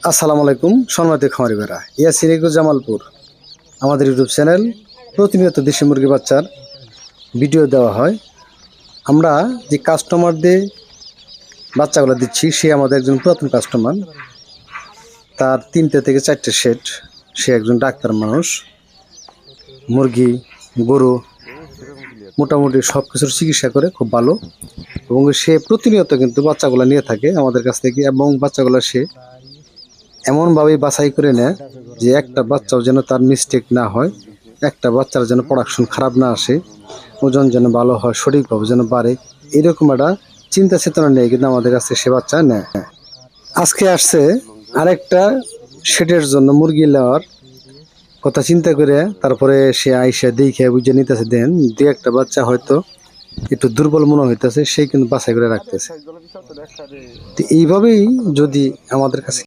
আসসালামু আলাইকুম সম্মানিত খামারি ভাইরা, ইয়াসিন এগ্রো জামালপুর আমাদের ইউটিউব চ্যানেল। প্রতিনিয়ত দেশি মুরগি বাচ্চার ভিডিও দেওয়া হয়। আমরা যে কাস্টমারদের বাচ্চাগুলো দিচ্ছি সে আমাদের একজন পুরাতন কাস্টমার। তার 3টে থেকে 4টে সেট। সে একজন ডাক্তার মানুষ। মুরগি গরু মোটামুটি সব কিছুর চিকিৎসা করে খুব ভালো, এবং সে প্রতিনিয়ত কিন্তু বাচ্চাগুলো নিয়ে থাকে আমাদের কাছ থেকে, এবং বাচ্চাগুলো সে এমনভাবেই বাছাই করে নেয় যে একটা বাচ্চাও যেন তার মিস্টেক না হয়, একটা বাচ্চার যেন প্রোডাকশন খারাপ না আসে, ওজন যেন ভালো হয়, সঠিকভাবে যেন বাড়ে, এরকম একটা চিন্তা চেতনা নিয়ে কিন্তু আমাদের কাছে সে বাচ্চা নেয়। আজকে আসছে আরেকটা শেডের জন্য মুরগি নেওয়ার কথা চিন্তা করে, তারপরে সে আইসা দেখে বুঝে নিতেছে। দেন দু একটা বাচ্চা হয়তো একটু দুর্বল মনে হইতেছে, সেই কিন্তু বাছাই করে রাখতেছে। তো এইভাবেই যদি আমাদের কাছে